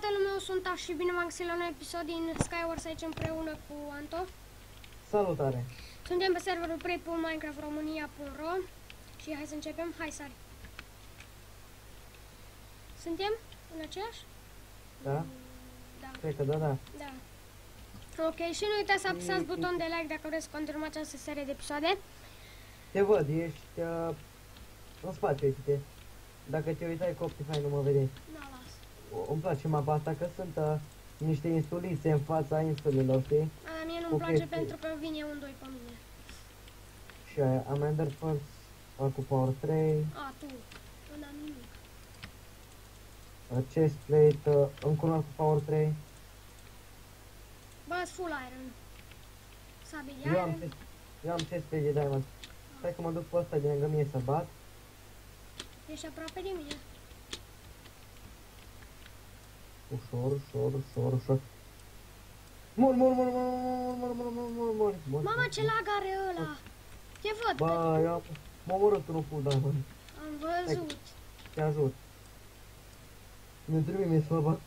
Fratele meu sunt Ash și bine v-am găsit la un episod din Skywars aici împreună cu Anto. Salutare! Suntem pe serverul prey.minecraftromania.ro și hai să începem. Hai, sari! Suntem în aceeași? Da? Da. Cred că da, da. Da. Ok, și nu uitați să apăsați butonul de like dacă vreți să continuăm această serie de episoade. Te văd, ești în spate, uite-te. Dacă te uitai cu Optifine nu mă vedeai. Da, las. Îmi place mapa asta că sunt niște insulițe în fața insulelor, știi? Mie nu-mi place pentru că vine un 2 pe mine. Și aia, am Ender Pearls, cu Power 3, Tu. Nu am nimic. Chestplate, încă unul cu Power 3. Bă, full iron. Sabie de iron. Eu am chestplate de diamond. Stai că mă duc pe ăsta de lângă mine să bat. Ești aproape de mine. Ușor, ușor, ușor, ușor. Mor. Mama, ce lag are ăla! Te văd! Bă, eu m-am omorât unul full diamond. Am văzut. Te ajut. Mi-e trebuie mie să mă bag.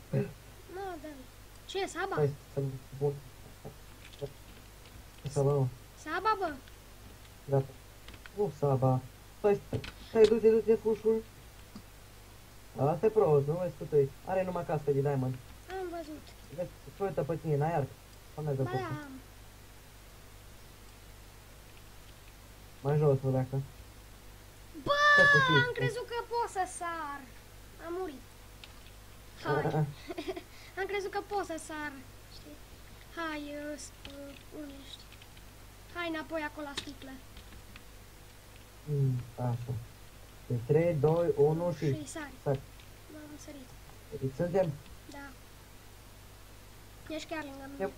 Mă, dă-mi. Ce, Saba? Stai să mă bun. Saba, mă. Saba, bă? Gata. Nu Saba. Stai, du-te, fușul. Asta e prost, nu vezi cu tăi. Are numai cască de diamond. Am văzut. Vezi, se uită pe tine, n-ai arc. Ba da, am. Mai jos, mă, dacă. Bă, am crezut că pot să sar. Am murit. Hai. Am crezut că pot să sar. Știi? Hai, unde ești? Hai înapoi acolo la sticlă. Așa. De 3, 2, 1 și... Și sari. Sari. M-am sărit. Suntem? Da. Ești chiar lângă mine.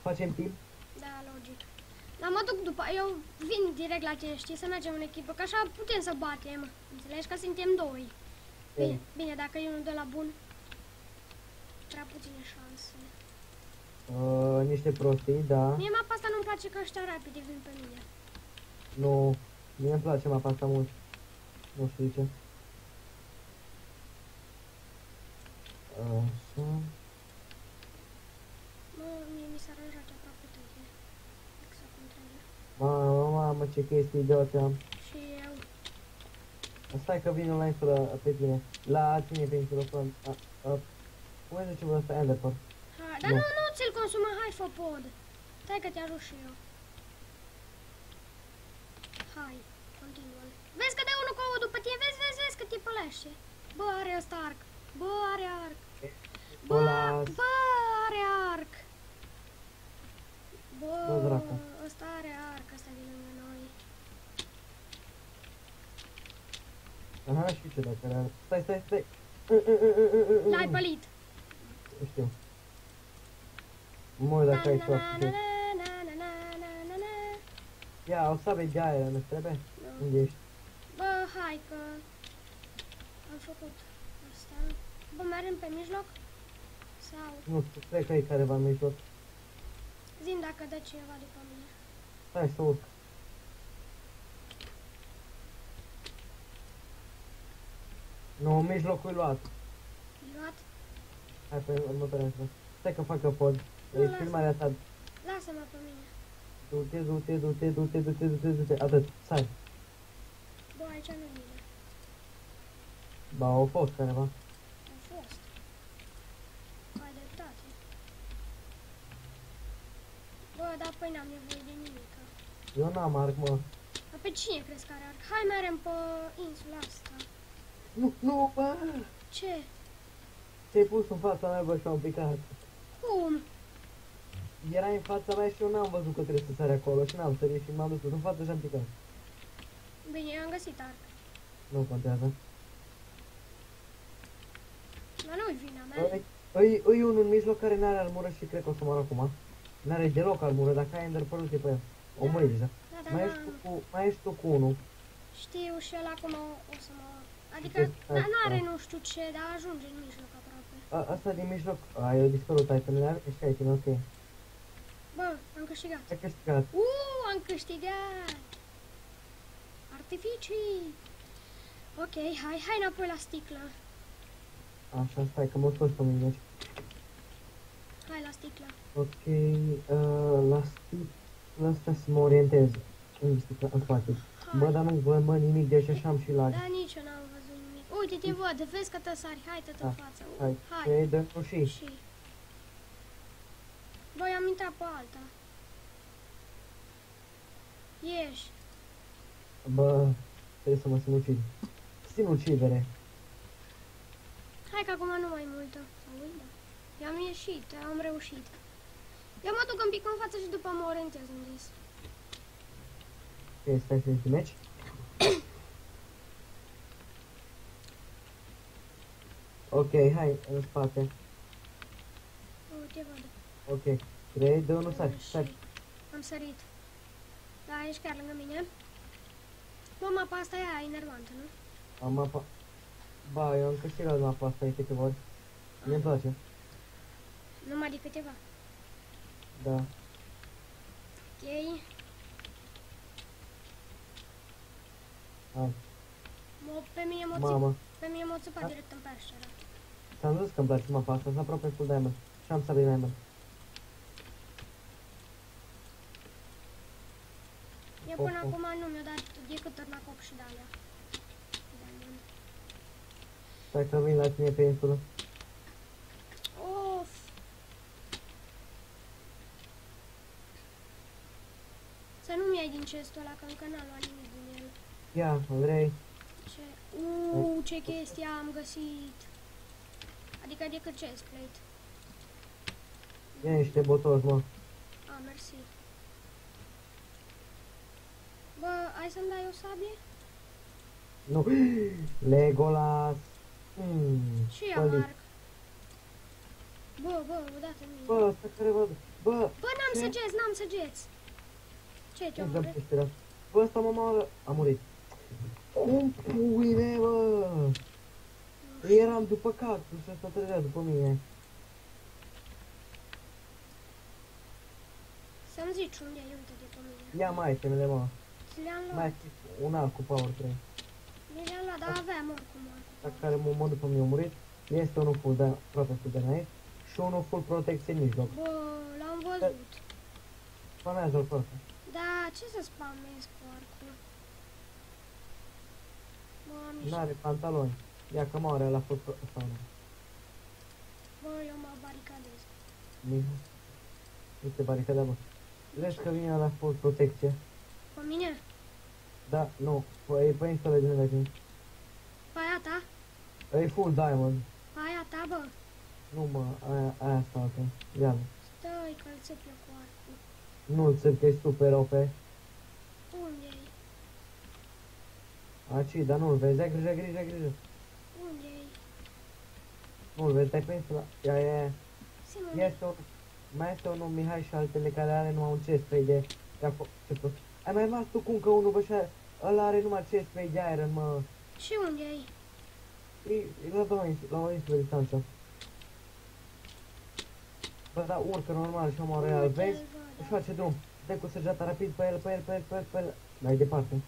Facem timp? Da, logic. Dar mă duc după, eu vin direct la tine, știi, să mergem în echipă, că așa putem să batem. Înțelegi că suntem doi. Bine, bine, dacă e unul de la bun, prea puține șanse. Niște prostii, da. Mie mapa asta nu-mi place că ăștia rapide vin pe mine. Nu, mie îmi place mapa asta mult. Nu știu de ce. Așa. Mie mi s-ar ajunge aproape toate. Exact cum trebuie. Mamă, ce chestii idiote am. Și eu. Stai că vin online pe tine. La tine pe insulă. Cum îi zice ăsta? Enderpearl. Hai, dar nu ți-l consumă, hai, fă pod. Stai că te ajut și eu. Hai, continuă. Vezi că de unul cu ouă după tine, vezi că te pălește. Bă, are ăsta arc. Bă, are arc. Bă, are arc. Bă, ăsta are arc, ăsta de lângă noi. Aha, și ce dacă are. Stai. L-ai pălit. Știu. Mă, dacă ai tot. Ia, o sabie de aer, nu trebuie? Unde ești? Bă, hai că am făcut asta. Bă, mergem pe mijloc? Sau? Nu știu, cred că e careva în mijloc. Zi-mi dacă dă cineva după mine. Hai să urc. Nu, mijlocul e luat. E luat? Hai pe următoarea asta. Stai că facă pod. E filmarea ta. Lasă-mă pe mine. Du-te. Atât, sari. Bă, aici nu e mine. Ba, au fost careva. Au fost. Ai dreptate. Bă, dar păi n-am nevoie de nimic. Eu n-am arc, mă. Dar pe cine crezi că are arc? Hai, merem pe insula asta. Nu, bă! Ce? Te-ai pus în fața mea, bă, și am picat. Cum? Era în fața mea și eu n-am văzut că trebuie să sari acolo și n-am sărit și m-am dus în față și am picat. Bine, eu am găsit arc. Nu contează. Dar nu-i vina mea. E unul în mijloc care n-are armură și cred că o să moară acum. N-are deloc armură, dacă ai Enderpearl-ul, te pe el. O măi deja. Mai ești tu cu unul. Știu și el acum o să mă... Adică n-are nu știu ce, dar ajunge în mijloc aproape. Asta din mijloc... eu dispărut itemele, ești aici, ok. Bă, am câștigat. Ai câștigat. Am câștigat! Artificii! Ok, hai înapoi la sticlă. Așa, stai că m-au scos pe mine. Hai la sticlă. Ok, la sticlă asta să mă orientez. În sticlă, în spate. Hai. Bă, dar nu văd, mă, nimic, deci așa am și lag. Da, nici eu n-am văzut nimic. Uite, te văd, vezi că te sari. Hai, tot în Da. față. Hai, Hai. pe dă și. Și. Băi, am intrat pe alta. Ieși. Bă, trebuie să mă sinucid. Sinucidere. Hai că acum nu mai multă. Uite. I-am ieșit, am reușit. Eu mă duc un pic în față și după mă orientez unde ies. Ok, stai să meci. Ok, hai, în spate. Uite, văd. Ok, 3, 2, 1, sari, Și sari. am sărit. Da, ești chiar lângă mine. Bă, mapa asta e enervantă, nu? Am mapa. Ba, eu am câștigat mapa asta de câteva ori. Mi-mi place. Numai de câteva. Da. Ok. Hai. Pe mine Mamă. m-a țupat direct în peșteră. Ți-am zis că îmi place mapa asta, sunt aproape full diamond. Și am sabie diamond. Eu până acum nu mi-a dat decât târnacop și de-alea. Stai că vin la tine pe insulă. Of! Să nu-mi iei din chestul ăla, că încă n-am luat nimic din el. Ia, vrei? Ce? Ce chestie am găsit! Adică decât chestplate. Ia niște botoși, mă. Mersi. Bă, ai să-mi dai o sabie? Nu. Legolas. Și eu, Marc. Bă, odată mie. Bă, ăsta care văd. Bă, Bă, n-am săgeți. Ce te-a ce-mi omorât? chestia asta? Bă, ăsta mă omoară. A murit. Cum puine, bă? Eram după cactus și ăsta trăgea după mine. Să-mi zici unde e, uite de pe mine. Ia mai temele, mă. Ți le-am Mai luat. un alt cu power 3. Mi le-am luat, dar aveam oricum. Dacă care mă după mine a murit. Este unul full de, aproape full de night. Și unul full protecție în mijloc. Bă, l-am văzut. Spamează-l pe ăsta. Da, ce să spamez porcul? Bă, am ieșit. N-are pantaloni. Ia că moare la fost ăsta. Bă, eu mă baricadez. Nu te baricada, bă. Vezi că vine la full protecție. Pe mine? Da, nu. E pe insulă din vecini. Pe aia ta? E full diamond. Pe aia ta, bă? Nu, mă, aia spate. Ia. Stai că-l țep eu cu arcul. Nu-l țip că e super OP. Unde-i? Aci, dar nu-l vezi. Ai grijă, grijă, grijă. Unde-i? Nu-l vezi, stai pe insula. Ia. Simon, Mai este unul Mihai și altele care are numai un chest spray de... Ce prost. Ai mai rămas tu cu încă unul, bă, și ăla are numai chest spray de iron, mă. și unde-i? E la o insulă distanță. Bă, da, urcă normal și omoră real, Uite-l, vezi? bă, Își da. face drum. Dă cu săgeata rapid pe el. Mai departe.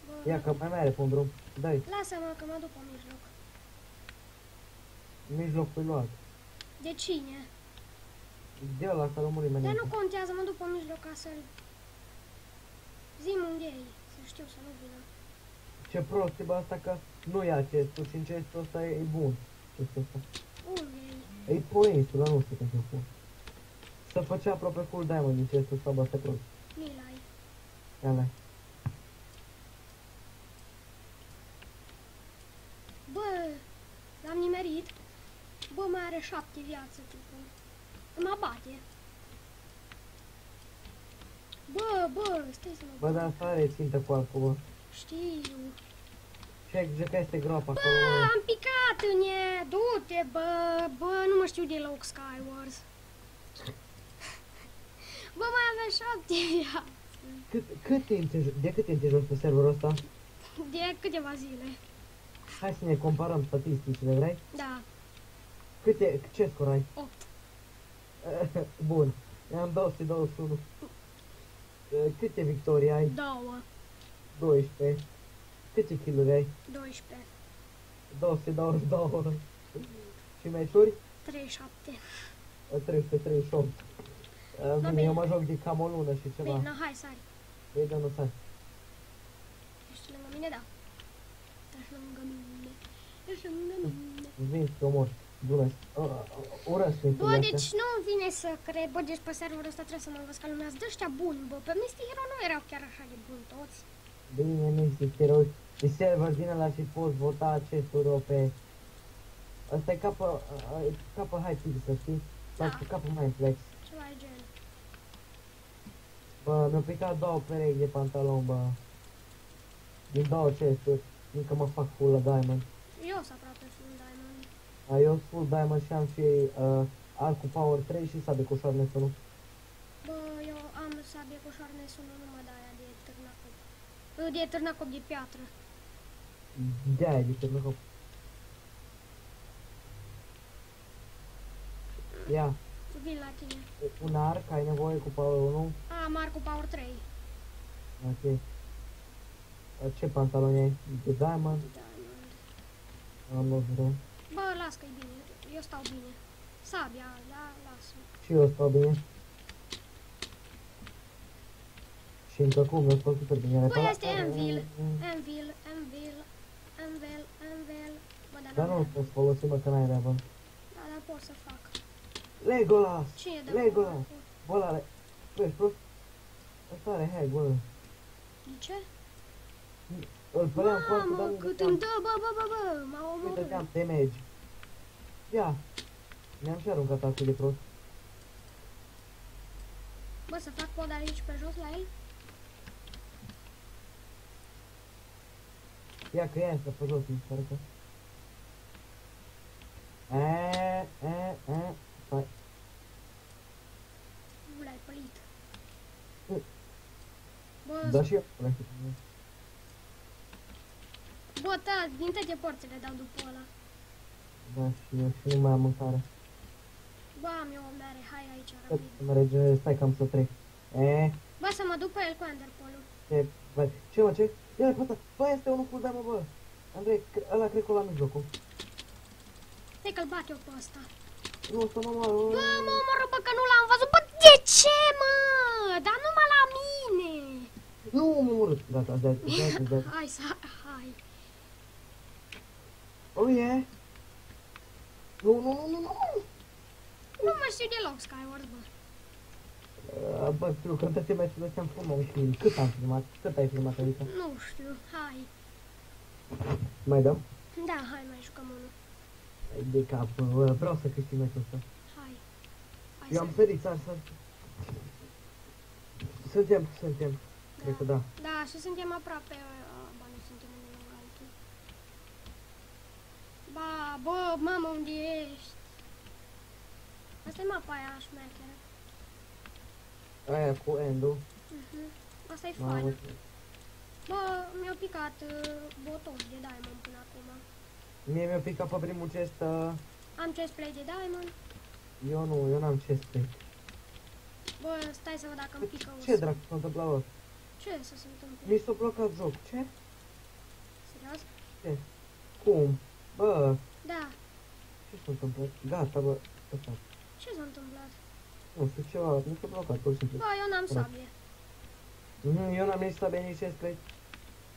Bă, Ia că mai are pe un drum. Dă-i. lasă-mă că mă duc pe mijloc. Mijlocul luat. De cine? De ăla care a murit Dar meniță. nu contează, mă duc pe mijloc ca să-l... Zi-mi unde-i, să știu să nu vină. Ce prost e, bă, asta că nu ia chestul și în chestul ăsta e bun. Chestul ăsta. Unde-i? E pe insula, nu știu cum se spune. Să făcea aproape full diamond din chestul ăsta, bă, asta e prost. Nilai. Ia-le. Bă, l-am nimerit. Bă, mai are 7 viață, tipul. Mă bate. Bă, stai să mă Bă, dar asta are țintă cu arcul, bă. Știu. Ce că este groapa Bă, acolo, bă. am picat în ea. Du-te, bă, nu mă știu deloc Skywars. Bă, mai avea 7 viață. De cât timp te joci pe serverul ăsta? De câteva zile. Hai să ne comparăm statisticile, vrei? Da. Ce scor ai? 8. Bun. Am 221. Câte victorii ai? 2. 12. Câte kill-uri ai? 12. 222. Și meciuri? 37. 338. Bine, bine. eu mă joc de cam o lună și ceva. Bine, hai, sari. Ei, dar nu stai. Ești lângă mine, da. Ești lângă mine. Ești lângă mine. Vin să te omor. Bună. Urăsc Bă, insulele deci astea. nu vine să cred, bă, deci pe serverul ăsta trebuie să mă învăț ca lumea să dă ăștia buni, bă. Pe Misty Hero nu erau chiar așa de buni toți. Bine, nu zic eroi. E server din ăla și poți vota chesturi pe... Asta e capă Hypixel, știi? Sau Da. cu capă Mindflex. Ceva de gen. Bă, mi-au picat 2 perechi de pantaloni, bă. Din 2 chesturi. Încă mă fac full la Diamond. Eu sunt aproape full diamond. Eu sunt full Diamond și am și arc cu Power 3 și sabe cu șoarne să nu. Bă, eu am sabie cu șoarne sună numai de aia de târnacop. De târnacop de piatră. De-aia de pe hop. Ia, Vin la tine. un arc, ai nevoie cu Power 1. Am arc cu power 3. Ok. Ce pantaloni ai? De Diamond? Diamond. Am nu vreau. Bă, las că-i bine. Eu stau bine. Sabia, da, las-o. Și eu stau bine. Și încă cum, eu stau super bine. Bă, este Anvil. Anvil. Bă, Dar nu poți folosi, mă, că n-ai treabă. Da, dar pot să fac. Legolas! Cine dă Legolas! Bă, ăla are... Bă, ești prost? Ăsta are hack, bă. De ce? Îl păream foarte, dar Mamă, nu cât dădeam. îmi dă, bă, m-a Nu omorât. dădeam damage. Ia! Mi-am și aruncat atât de prost. Bă, să fac pod aici pe jos la el? Ia că e asta pe jos, mi se pare că... Stai. Nu l-ai pălit. Mm. Bă, Da și eu. bă, ta, din toate porțile dau după ăla. Da și eu și nu mai am mâncare. Bă, am eu o mere, hai aici, Să rapid. mă regenerez, stai că am să trec. Bă, să mă duc pe el cu Enderpolul. Ce mă, ce? Ia pe ăsta, bă, este unul full damage, bă. Andrei, ăla cred că la mijlocul. Stai că-l bat eu pe ăsta. Nu, să mă moară, Bă, mă omoră, bă, că nu l-am văzut. Bă, de ce, mă? Dar numai la mine. Nu, m-am omorât. Gata, da. Hai, hai. Oh, yeah. Nu. Nu mă știu deloc Skyward, bă. Bă, știu că toate meciurile astea am filmat un kill. Cât am filmat? Cât ai filmat, adică? Nu știu, hai. Mai dăm? Da, hai, mai jucăm unul. De cap, vreau să câștig meciul ăsta. Hai. Hai Eu am sărit, sar. Suntem. Cred că da. Da, și suntem aproape... Ba, nu suntem unul lângă altul. Ba, bă, mamă, unde ești? Asta e mapa aia șmecheră. Aia cu end-ul. Asta e Mamă, faină. Bă, mi-a picat boton de diamond până acum. mie mi-a picat pe primul chest, Am chestplate de diamond. eu n-am chestplate. Bă, stai să văd dacă îmi pică Ce dracu s-a întâmplat, bă? Ce să se întâmple? Mi s-a blocat joc, ce? Serios? Cum? Bă, Da. ce s-a întâmplat? Gata, bă, ăsta. Ce s-a întâmplat? Nu știu ceva, mi s-a blocat, pur și simplu. Bă, eu n-am sabie. Eu n-am nici sabie, nici chestplate.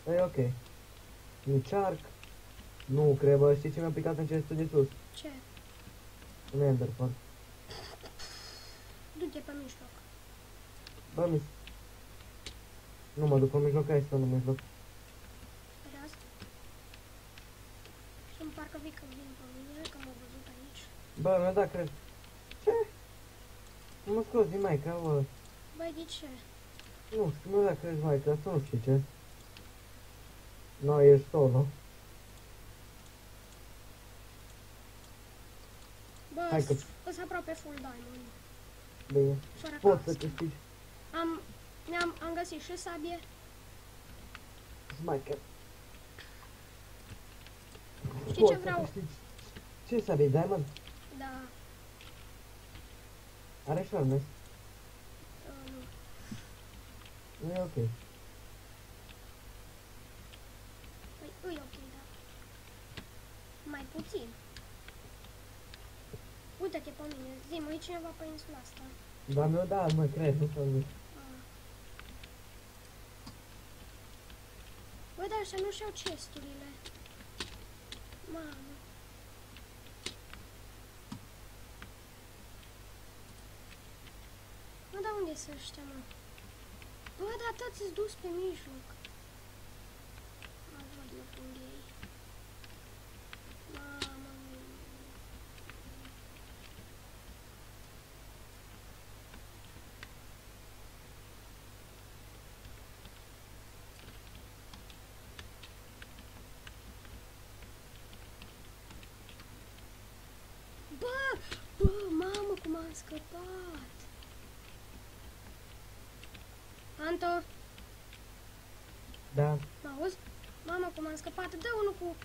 E ok. Nici arc. Nu, cred, bă, știi ce mi-a picat în chestul de sus? Ce? Un enderpearl. Du-te pe mijloc. Bă, nu mă duc pe mijloc, hai să nu mijloc. Serios? Și-mi parcă vii că vin pe mine, că m-au văzut aici. Bă, mi-a dat, cred. Ce? Nu mă scos din maica, bă. Băi, de ce? Nu știu, mi-a dat, cred, maica, asta nu știu ce. No, ești solo. Bă, Hai că- sunt aproape full diamond. Bine. Fără Poți să cască. câștigi. Am găsit și sabie. Maica. Știi ce vreau? Ce sabie, diamond? Da, Are șarmes. nu. Nu e ok. Păi, îi ok, da. Mai puțin. Uite-te pe mine, zi-mă, e cineva pe insula asta? Da, mi-o dat, mă, cred, nu pe mine. Bă, dar ăștia nu și-au chesturile. Mamă. Mă, dar unde sunt ăștia, mă? Bă, dar toți-s dus pe mijloc. Mă, văd, mă, unde e. Mamă. Bă, mamă, cum am scăpat. Anto, Da. mă auzi? Mamă, cum am scăpat. Dă unul cu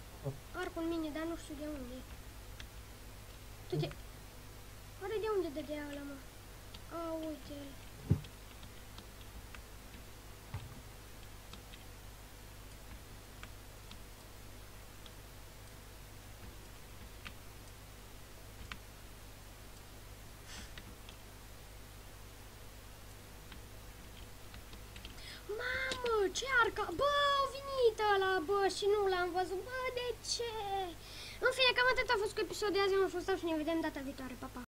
arcul în mine, dar nu știu de unde. Du-te. Oare de unde dădea ăla, mă? A, uite-l. Mamă, ce arca? Bă, au venit ăla, bă, și nu l-am văzut. Bă, de ce? În fine, cam atât a fost cu episodul de azi. Eu am fost și ne vedem data viitoare. Pa, pa!